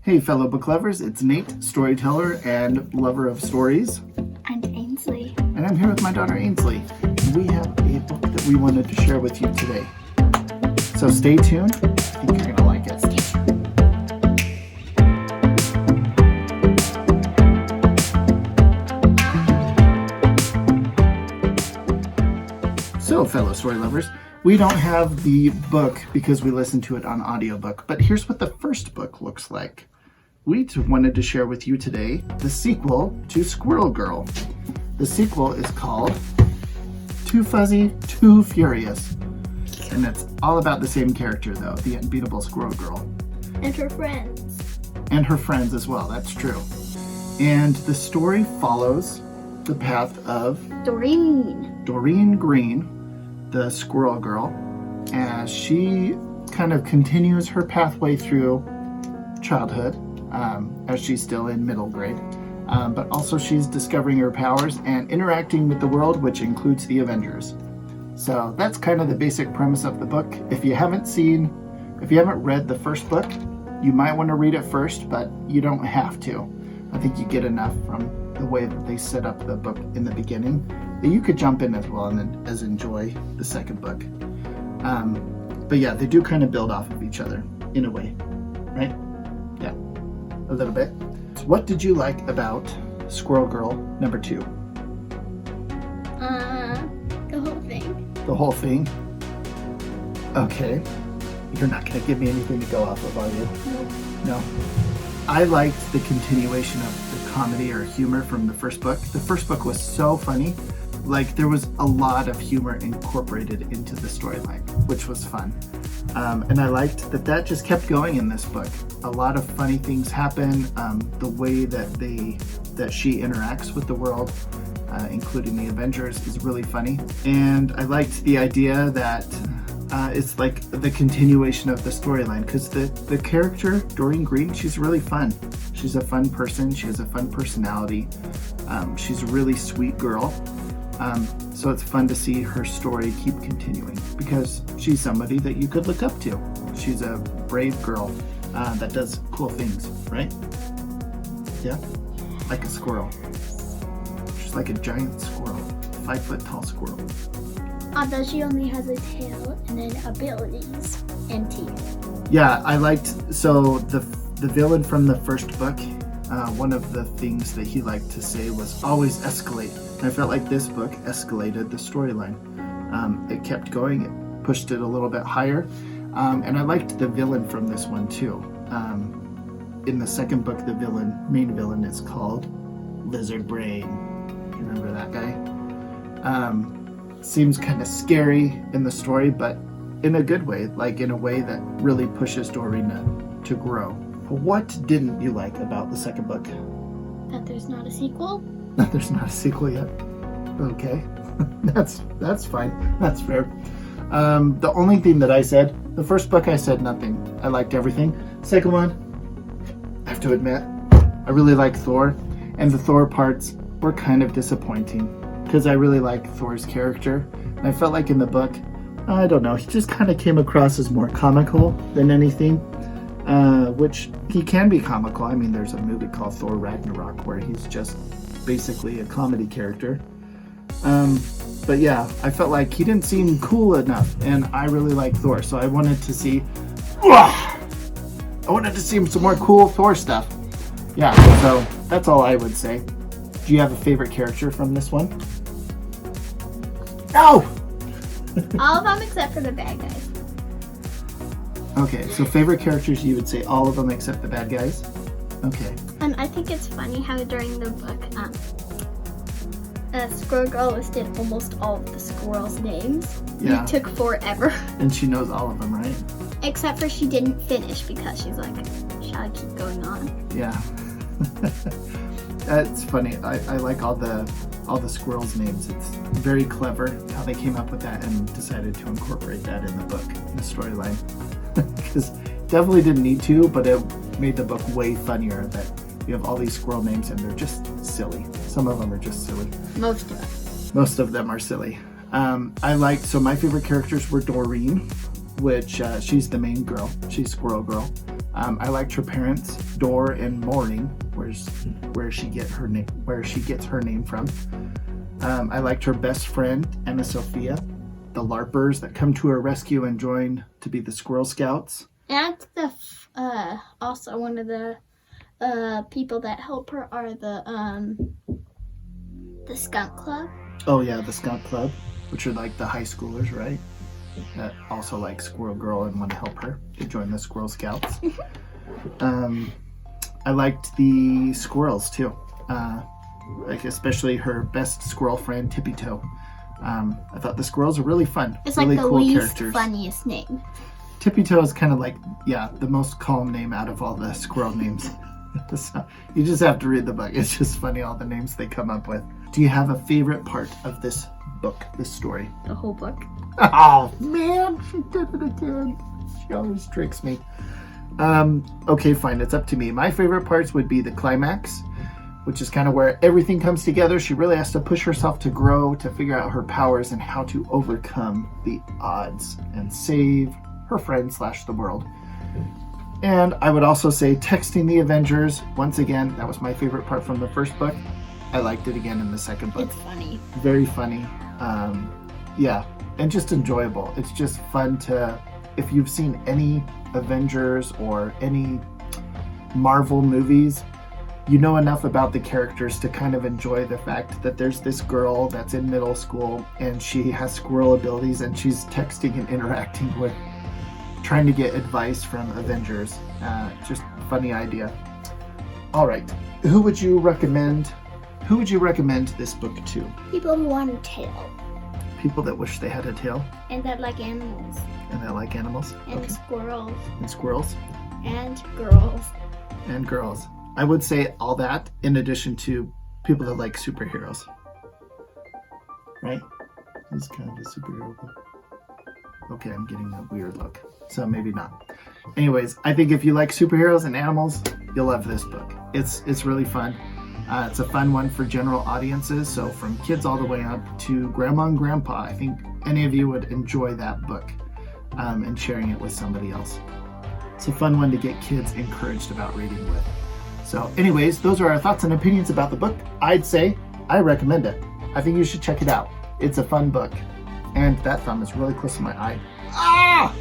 Hey fellow book lovers, it's Nate, storyteller and lover of stories. And Ainsley. And I'm here with my daughter Ainsley. And we have a book that we wanted to share with you today. So stay tuned. I think you're going to like it. So fellow story lovers, we don't have the book because we listened to it on audiobook, but here's what the first book looks like. We wanted to share with you today the sequel to Squirrel Girl. The sequel is called Too Fuzzy, Too Furious. And it's all about the same character though, the unbeatable Squirrel Girl. And her friends. And her friends as well, that's true. And the story follows the path of Doreen Green, the Squirrel Girl, as she kind of continues her pathway through childhood, as she's still in middle grade. But also she's discovering her powers and interacting with the world, which includes the Avengers. So that's kind of the basic premise of the book. If you haven't read the first book, you might want to read it first, but you don't have to. I think you get enough from the way that they set up the book in the beginning that you could jump in as well and then enjoy the second book. But yeah, they do kind of build off of each other in a way, right? Yeah, a little bit. So what did you like about Squirrel Girl number 2? The whole thing. The whole thing? Okay. You're not going to give me anything to go off of, are you? No. I liked the continuation of the comedy or humor from the first book. The first book was so funny. Like, there was a lot of humor incorporated into the storyline, which was fun. And I liked that just kept going in this book. A lot of funny things happen. The way that she interacts with the world, including the Avengers, is really funny. And I liked the idea that it's like the continuation of the storyline, because the character, Doreen Green, she's really fun. She's a fun person. She has a fun personality. She's a really sweet girl. So it's fun to see her story keep continuing because she's somebody that you could look up to. She's a brave girl that does cool things, right? Yeah? Like a squirrel. She's like a giant squirrel, 5 foot tall squirrel. Although she only has a tail and then abilities and teeth. Yeah, I liked, so the villain from the first book, one of the things that he liked to say was always escalate. And I felt like this book escalated the storyline. It kept going, it pushed it a little bit higher. And I liked the villain from this one too. In the second book, the main villain is called Lizard Brain. You remember that guy? Seems kind of scary in the story, but in a good way, like in a way that really pushes Doreen to grow. What didn't you like about the second book? That there's not a sequel? That there's not a sequel yet. Okay, that's fine. That's fair. The only thing that I said, the first book I said nothing. I liked everything. Second one, I have to admit, I really like Thor, and the Thor parts were kind of disappointing because I really like Thor's character. And I felt like in the book, I don't know, he just kind of came across as more comical than anything, which he can be comical. I mean, there's a movie called Thor Ragnarok where he's just basically a comedy character. But yeah, I felt like he didn't seem cool enough, and I really like Thor, so I wanted to see some more cool Thor stuff. Yeah, so that's all I would say. Do you have a favorite character from this one? No! All of them except for the bad guys. Okay, so favorite characters, you would say all of them except the bad guys? Okay. And I think it's funny how during the book, Squirrel Girl listed almost all of the squirrels' names. Yeah. It took forever. And she knows all of them, right? Except for she didn't finish because she's like, shall I keep going on? Yeah. That's funny. I like all the squirrels' names. It's very clever how they came up with that and decided to incorporate that in the book, in the storyline. Because definitely didn't need to, but it made the book way funnier that you have all these squirrel names and they're just silly. Some of them are just silly. Most of them are silly. So my favorite characters were Doreen, which she's the main girl. She's Squirrel Girl. I liked her parents, Dor and Morning, where she gets her name from. I liked her best friend, Emma Sophia, the LARPers that come to her rescue and join to be the Squirrel Scouts. And also one of the people that help her are the Skunk Club. Oh yeah, the Skunk Club, which are like the high schoolers, right? That also like Squirrel Girl and want to help her to join the Squirrel Scouts. I liked the squirrels too, like especially her best squirrel friend Tippy Toe. I thought the squirrels were really fun. It's really like the cool least characters. funniest name. Tippy Toe is kind of like, yeah, the most calm name out of all the squirrel names. So you just have to read the book. It's just funny all the names they come up with. Do you have a favorite part of this book, this story? The whole book. Oh man, she did it again. She always tricks me. Okay, fine, it's up to me. My favorite parts would be the climax, which is kind of where everything comes together. She really has to push herself to grow, to figure out her powers and how to overcome the odds and save her friend / the world. And I would also say texting the Avengers. Once again, that was my favorite part from the first book. I liked it again in the second book. It's funny. Very funny. Yeah, and just enjoyable. It's just fun to, if you've seen any Avengers or any Marvel movies, you know enough about the characters to kind of enjoy the fact that there's this girl that's in middle school and she has squirrel abilities and she's texting and interacting with, trying to get advice from Avengers. Just funny idea. All right, who would you recommend this book to? People who want a tail. People that wish they had a tail. And that like animals. And that like animals. And Okay. squirrels. And squirrels. And girls. And girls. I would say all that in addition to people that like superheroes. Right? This is kind of a superhero book. Okay, I'm getting a weird look. So maybe not. Anyways, I think if you like superheroes and animals, you'll love this book. It's really fun. It's a fun one for general audiences, so from kids all the way up to grandma and grandpa. I think any of you would enjoy that book and sharing it with somebody else. It's a fun one to get kids encouraged about reading with. So anyways, those are our thoughts and opinions about the book. I'd say I recommend it. I think you should check it out. It's a fun book. And that thumb is really close to my eye. Ah!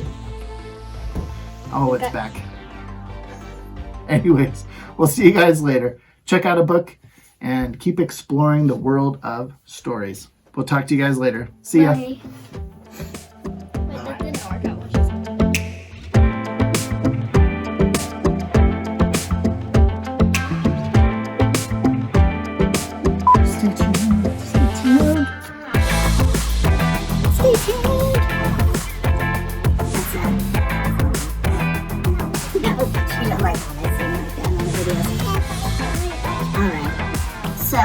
Oh, it's back. Anyways, we'll see you guys later. Check out a book and keep exploring the world of stories. We'll talk to you guys later. See ya. Bye. Wait, that didn't work out. What you said. Stay tuned. Stay tuned. Stay tuned. No, she don't like when I sing like that on the videos. Alright, so,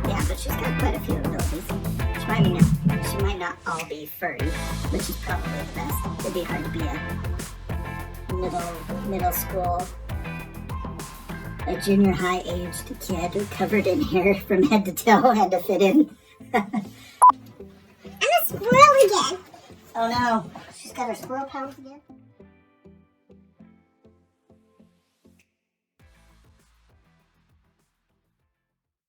yeah, but she's got quite a few abilities. She might not all be furry, but she's probably the best. It'd be hard to be a middle school, a junior high aged kid who covered in hair from head to toe had to fit in. I'm a squirrel again! Oh no, she's got her squirrel powers again?